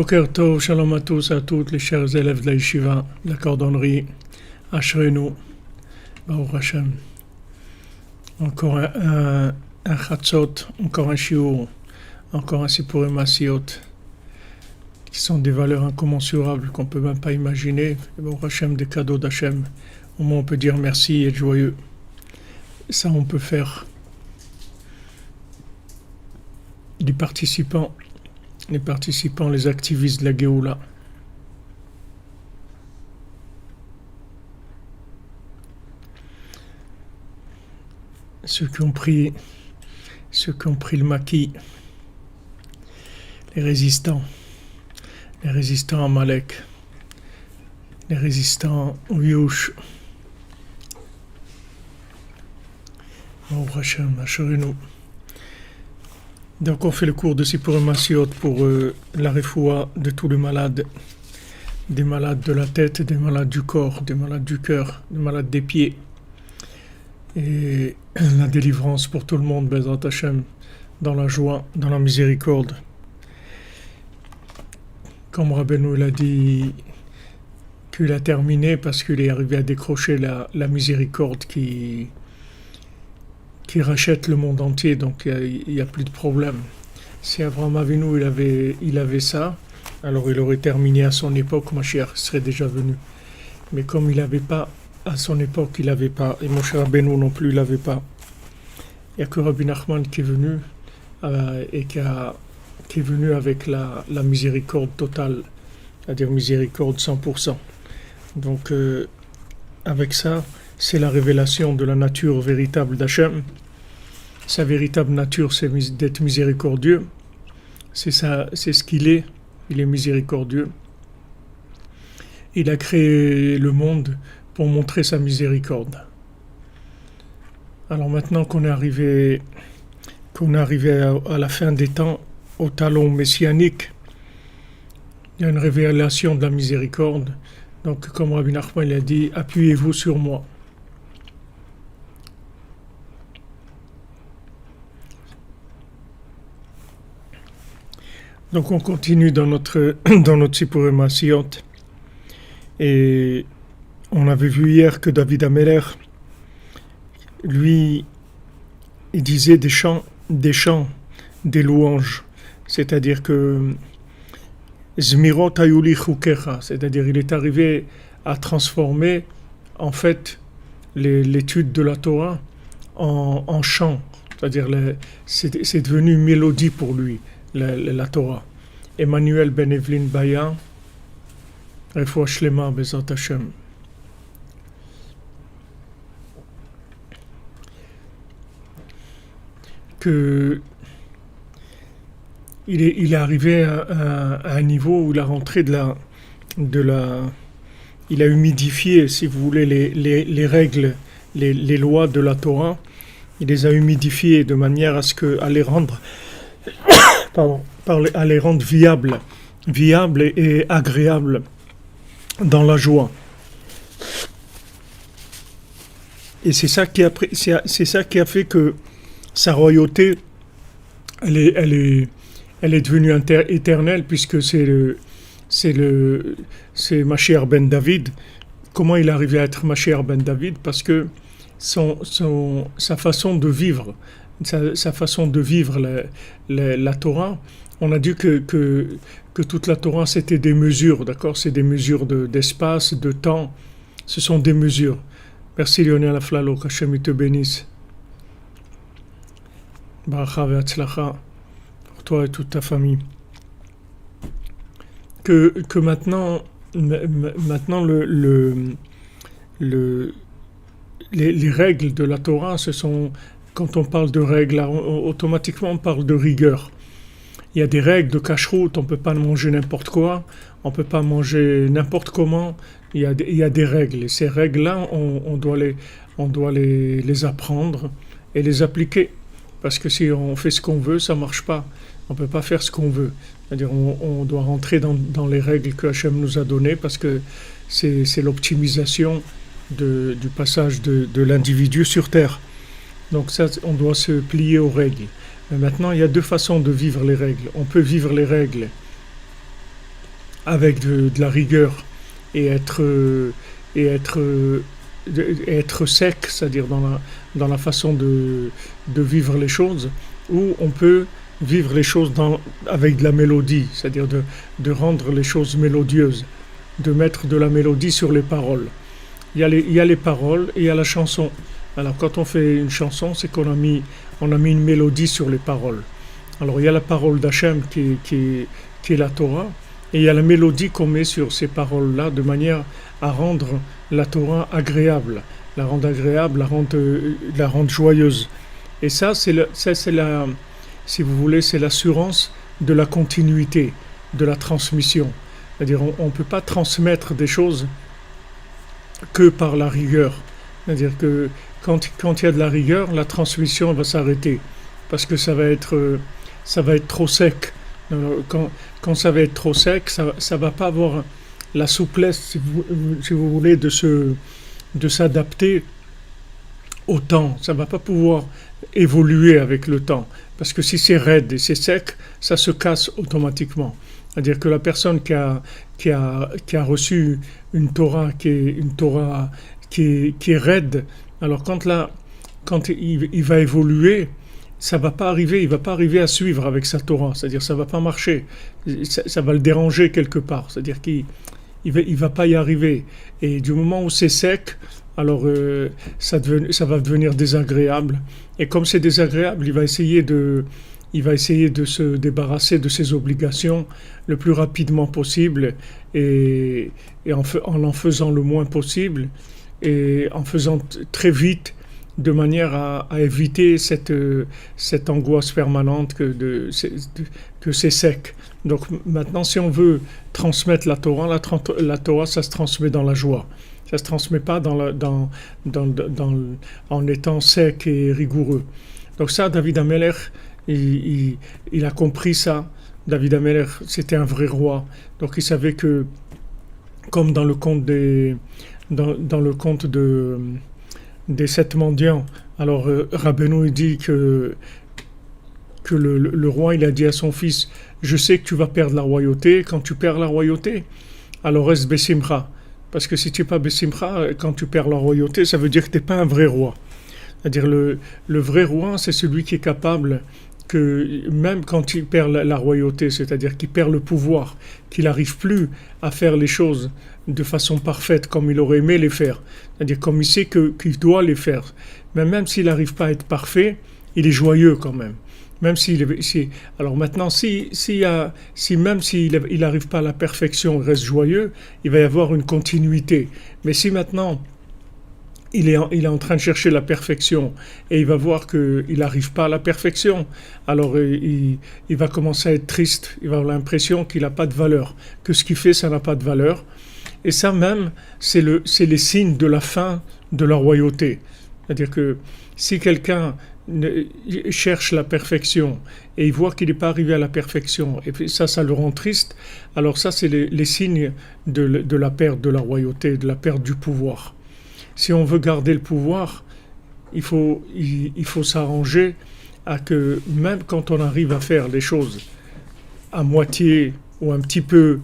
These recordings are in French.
Boker Tov, Shalom à tous et à toutes les chers élèves de la Yeshiva, de la cordonnerie, Ashrenu, Baruch Hashem. Encore un Chatzot, encore un Shiur, encore un Sipurim Massiot, qui sont des valeurs incommensurables qu'on ne peut même pas imaginer. Baruch Hashem, des cadeaux d'Hashem. Au moins on peut dire merci et être joyeux. Et ça on peut faire les participants, les activistes de la Géoula. Ceux qui ont pris le maquis, les résistants à Malek, les résistants au Yush. Baruch Hashem, Asherenu. Donc on fait le cours de Sipurim Massiot pour la refoua de tous les malades, des malades de la tête, des malades du corps, des malades du cœur, des malades des pieds. Et la délivrance pour tout le monde, Bezrat Hashem, dans la joie, dans la miséricorde. Comme Rabbeinu l'a dit, qu'il a terminé parce qu'il est arrivé à décrocher la miséricorde qui rachète le monde entier, donc il n'y a plus de problème. Si Abraham Avinu il avait ça, alors il aurait terminé à son époque, Mashiach serait déjà venu. Mais comme il n'avait pas, à son époque il n'avait pas, et Moshe Rabbeinu non plus il n'avait pas, il n'y a que Rabbi Nachman qui est venu et qui est venu avec la miséricorde totale, c'est-à-dire miséricorde 100%. Donc avec ça, c'est la révélation de la nature véritable d'Hachem. Sa véritable nature, c'est d'être miséricordieux. C'est ça, c'est ce qu'il est. Il est miséricordieux. Il a créé le monde pour montrer sa miséricorde. Alors maintenant qu'on est arrivé à la fin des temps, au talon messianique, il y a une révélation de la miséricorde. Donc, comme Rabbi Nachman a dit, appuyez-vous sur moi. Donc, on continue dans notre Sipurim Massiot. Et on avait vu hier que David Ameler, lui, il disait des chants, des louanges. C'est-à-dire que Zmirot Ayuli Chukecha, c'est-à-dire il est arrivé à transformer en fait l'étude de la Torah en chant, c'est-à-dire c'est devenu une mélodie pour lui, la Torah. Emmanuel Ben Evelyn Baya, Refoua Shlema Bezrat Hashem. Que il est arrivé à un niveau où il a rentré il a humidifié, si vous voulez, les règles, les lois de la Torah. Il les a humidifiées de manière à les rendre, à les rendre viables et agréables dans la joie. Et c'est ça qui a fait que sa royauté, elle est devenue éternelle, puisque c'est Mashiach ben David. Comment il est arrivé à être Mashiach ben David? Parce que sa façon de vivre, la Torah, on a dit que toute la Torah c'était des mesures, d'accord? C'est des mesures d'espace, de temps, ce sont des mesures. Merci Lionel Aflalo, qu'Hachem te bénisse. Baracha ve'atzlacha. Toi et toute ta famille, que maintenant les règles de la Torah, quand on parle de règles, automatiquement on parle de rigueur. Il y a des règles de cacheroute, on ne peut pas manger n'importe quoi, on ne peut pas manger n'importe comment, il y a des règles, et ces règles-là, on doit les apprendre et les appliquer, parce que si on fait ce qu'on veut, ça ne marche pas. On ne peut pas faire ce qu'on veut. C'est-à-dire on doit rentrer dans les règles que Hachem nous a données, parce que c'est l'optimisation du passage de l'individu sur Terre. Donc ça, on doit se plier aux règles. Mais maintenant, il y a deux façons de vivre les règles. On peut vivre les règles avec de la rigueur et et être, et être sec, c'est-à-dire dans la façon de vivre les choses, ou on peut vivre les choses avec de la mélodie, c'est-à-dire de rendre les choses mélodieuses, de mettre de la mélodie sur les paroles. Il y a les paroles et il y a la chanson. Alors quand on fait une chanson, c'est on a mis une mélodie sur les paroles. Alors il y a la parole d'Hachem qui est la Torah, et il y a la mélodie qu'on met sur ces paroles-là de manière à rendre la Torah agréable, la rendre joyeuse. Et ça, c'est la, si vous voulez, c'est l'assurance de la continuité, de la transmission. C'est-à-dire, on ne peut pas transmettre des choses que par la rigueur. C'est-à-dire que quand il y a de la rigueur, la transmission va s'arrêter parce que ça va être trop sec. Quand ça va être trop sec, ça va pas avoir la souplesse, si vous voulez, de s'adapter au temps. Ça va pas pouvoir évoluer avec le temps. Parce que si c'est raide et c'est sec, ça se casse automatiquement. C'est-à-dire que la personne qui a reçu une Torah qui est raide, alors quand il va évoluer, ça va pas arriver, il va pas arriver à suivre avec sa Torah, c'est-à-dire ça va pas marcher, ça va le déranger quelque part, c'est-à-dire il va pas y arriver. Et du moment où c'est sec, alors ça va devenir désagréable. Et comme c'est désagréable, il va essayer de se débarrasser de ses obligations le plus rapidement possible et en faisant le moins possible et en faisant très vite de manière à éviter cette angoisse permanente que c'est sec. Donc maintenant, si on veut transmettre la Torah, ça se transmet dans la joie. Ça ne se transmet pas en étant sec et rigoureux. Donc ça, David Ameller, il a compris ça. David Ameller, c'était un vrai roi. Donc il savait que, comme dans le conte dans le conte des sept mendiants, alors Rabbeinu il dit que le roi il a dit à son fils, je sais que tu vas perdre la royauté. Quand tu perds la royauté, alors reste Bessimcha. Parce que si tu n'es pas Bessimcha, quand tu perds la royauté, ça veut dire que tu n'es pas un vrai roi. C'est-à-dire le vrai roi, c'est celui qui est capable que même quand il perd la royauté, c'est-à-dire qu'il perd le pouvoir, qu'il n'arrive plus à faire les choses de façon parfaite comme il aurait aimé les faire, c'est-à-dire comme il sait qu'il doit les faire, mais même s'il n'arrive pas à être parfait, il est joyeux quand même. Même alors maintenant, même s'il n'arrive pas à la perfection, il reste joyeux, il va y avoir une continuité. Mais si maintenant il est en train de chercher la perfection et il va voir qu'il n'arrive pas à la perfection, alors il va commencer à être triste, il va avoir l'impression qu'il n'a pas de valeur, que ce qu'il fait, ça n'a pas de valeur. Et ça même, c'est les signes de la fin de la royauté. C'est-à-dire que si quelqu'un cherche la perfection et il voit qu'il n'est pas arrivé à la perfection, et puis ça le rend triste, alors ça, c'est les signes de la perte de la royauté, de la perte du pouvoir. Si on veut garder le pouvoir, il faut s'arranger à que même quand on arrive à faire les choses à moitié ou un petit peu,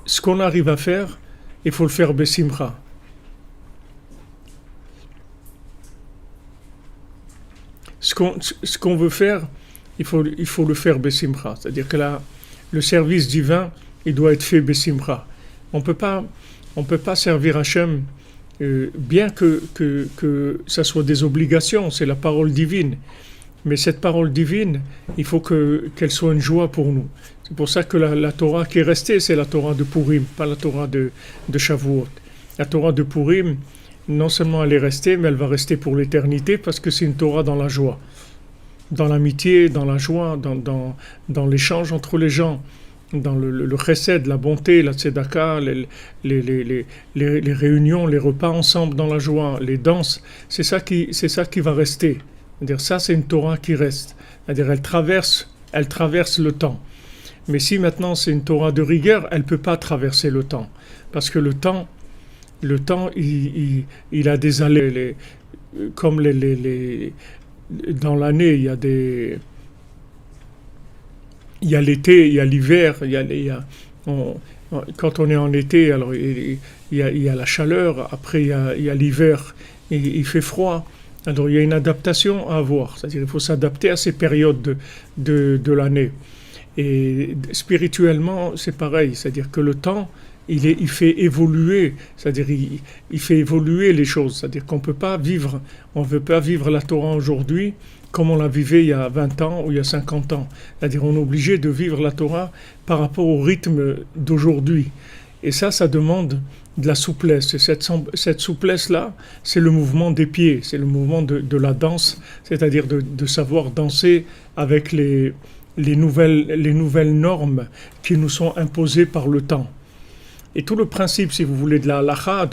ce qu'on arrive à faire, il faut le faire besimcha. Ce qu'on veut faire, il faut le faire besimcha. C'est-à-dire que le service divin, il doit être fait besimcha. On peut pas servir Hachem bien que ça soit des obligations, c'est la parole divine. Mais cette parole divine, il faut qu'elle soit une joie pour nous. C'est pour ça que la Torah qui est restée, c'est la Torah de Purim, pas la Torah de Shavuot. La Torah de Purim, non seulement elle est restée, mais elle va rester pour l'éternité parce que c'est une Torah dans la joie, dans l'amitié, dans la joie, dans l'échange entre les gens, dans le chesed, la bonté, la tzedaka, les réunions, les repas ensemble dans la joie, les danses, c'est ça qui va rester. C'est-à-dire ça, c'est une Torah qui reste. C'est-à-dire elle traverse le temps. Mais si maintenant c'est une Torah de rigueur, elle ne peut pas traverser le temps. Parce que le temps, il a des allées. Comme dans l'année, il y a l'été, il y a l'hiver, il On- Quand on est en été, alors il y a la chaleur, après il y a l'hiver, il fait froid. Alors il y a une adaptation à avoir, c'est-à-dire il faut s'adapter à ces périodes de l'année. Et spirituellement, c'est pareil, c'est-à-dire que le temps, il fait évoluer, c'est-à-dire il fait évoluer les choses, c'est-à-dire qu'on peut pas vivre, on ne veut pas vivre la Torah aujourd'hui comme on la vivait il y a 20 ans ou il y a 50 ans. C'est-à-dire on est obligé de vivre la Torah par rapport au rythme d'aujourd'hui. Et ça demande de la souplesse. Et cette souplesse-là, c'est le mouvement des pieds, c'est le mouvement de la danse, c'est-à-dire de savoir danser avec les nouvelles normes qui nous sont imposées par le temps. Et tout le principe, si vous voulez, de la halakha,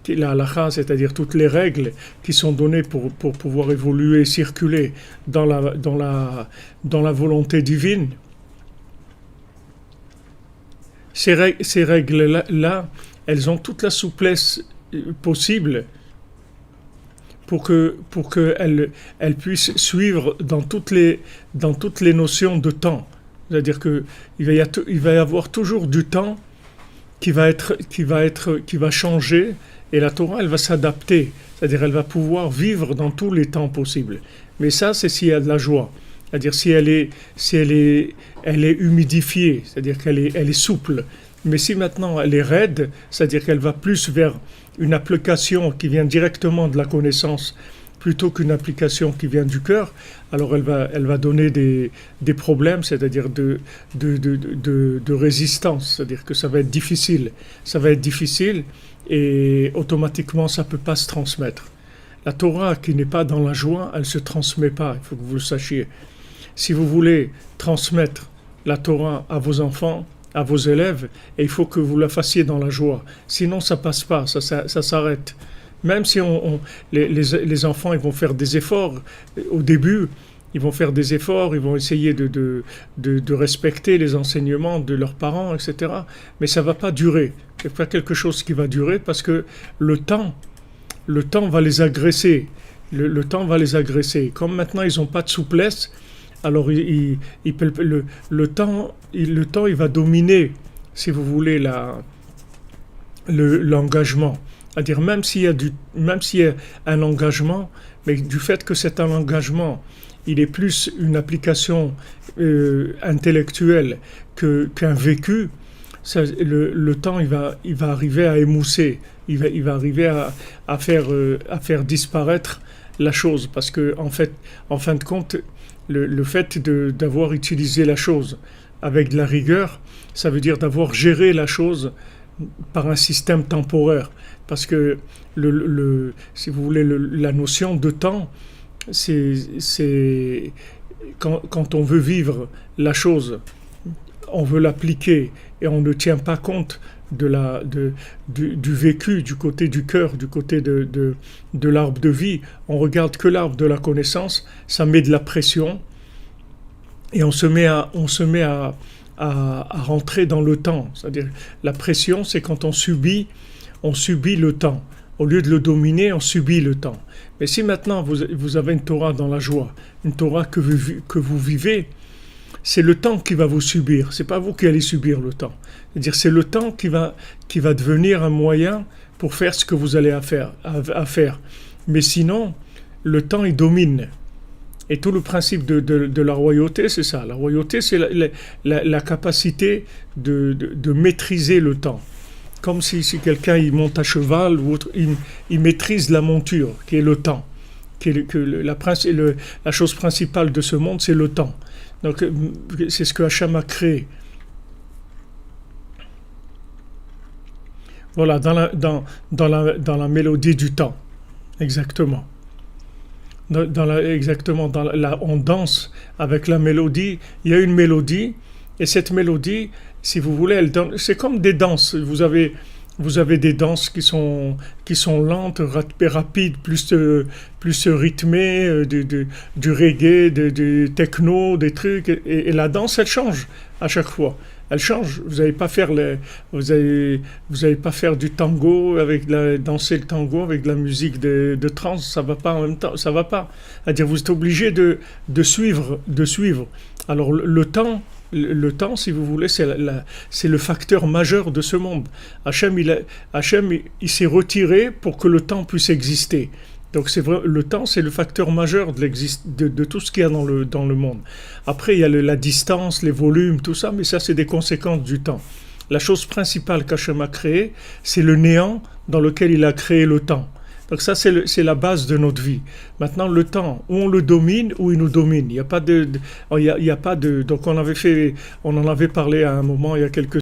la halakha, c'est-à-dire toutes les règles qui sont données pour pouvoir évoluer, circuler dans la volonté divine, ces règles-là, elles ont toute la souplesse possible pour qu'elles puissent suivre dans toutes les notions de temps. C'est-à-dire qu'il va y avoir toujours du temps qui va changer, et la Torah, elle va s'adapter. C'est-à-dire elle va pouvoir vivre dans tous les temps possibles. Mais ça, c'est s'il y a de la joie. C'est-à-dire elle est humidifiée, c'est-à-dire elle est souple. Mais si maintenant elle est raide, c'est-à-dire qu'elle va plus vers une application qui vient directement de la connaissance plutôt qu'une application qui vient du cœur, alors elle va donner des problèmes, c'est-à-dire de résistance, c'est-à-dire que ça va être difficile. Ça va être difficile et automatiquement ça ne peut pas se transmettre. La Torah qui n'est pas dans la joie, elle ne se transmet pas, il faut que vous le sachiez. Si vous voulez transmettre la Torah à vos enfants, à vos élèves, et il faut que vous la fassiez dans la joie. Sinon, ça passe pas, ça s'arrête. Même si les enfants ils vont faire des efforts au début, ils vont faire des efforts, ils vont essayer de respecter les enseignements de leurs parents, etc. Mais ça ne va pas durer. C'est pas quelque chose qui va durer parce que le temps va les agresser. Le temps va les agresser. Comme maintenant ils n'ont pas de souplesse, alors le temps il va dominer, si vous voulez, l'engagement. C'est-à-dire même s'il y a un engagement, mais du fait que c'est un engagement, il est plus une application intellectuelle qu'un vécu, le temps il va arriver à émousser, il va arriver à faire disparaître la chose, parce que en fin de compte, le fait d'avoir utilisé la chose avec de la rigueur, ça veut dire d'avoir géré la chose par un système temporaire. Parce que, si vous voulez, la notion de temps, c'est quand on veut vivre la chose, on veut l'appliquer et on ne tient pas compte du vécu, du côté du cœur, du côté de l'arbre de vie. On regarde que l'arbre de la connaissance, ça met de la pression et on se met à rentrer dans le temps. C'est-à-dire, la pression, c'est quand on subit le temps. Au lieu de le dominer, on subit le temps. Mais si maintenant vous avez une Torah dans la joie, une Torah que vous vivez, c'est le temps qui va vous subir. C'est pas vous qui allez subir le temps. C'est-à-dire, c'est le temps qui va devenir un moyen pour faire ce que vous allez à faire. Mais sinon, le temps, il domine. Et tout le principe de la royauté, c'est ça. La royauté, c'est la capacité de maîtriser le temps. Comme si quelqu'un il monte à cheval ou autre, il maîtrise la monture, qui est le temps. La chose principale de ce monde, c'est le temps. Donc, c'est ce que Hacham a créé. Voilà, dans la mélodie du temps. Exactement. Exactement, on danse avec la mélodie. Il y a une mélodie, et cette mélodie, si vous voulez, c'est comme des danses. Vous avez des danses qui sont lentes, rapides, plus rythmées, du reggae, du techno, des trucs. Et la danse, elle change à chaque fois. Elle change. Vous n'allez pas faire du tango danser le tango avec de la musique de trance. Ça va pas en même temps. Ça va pas. C'est-à-dire, vous êtes obligé de suivre. Alors le temps, Le temps, si vous voulez, c'est le facteur majeur de ce monde. Hachem, il s'est retiré pour que le temps puisse exister. Donc c'est vrai, le temps, c'est le facteur majeur de tout ce qu'il y a dans le monde. Après, il y a la distance, les volumes, tout ça, mais ça, c'est des conséquences du temps. La chose principale qu'Hachem a créée, c'est le néant dans lequel il a créé le temps. Donc ça, c'est la base de notre vie. Maintenant, le temps, où on le domine, où il nous domine. Il n'y a pas de, il y a pas de. Donc on en avait parlé à un moment, il y a quelques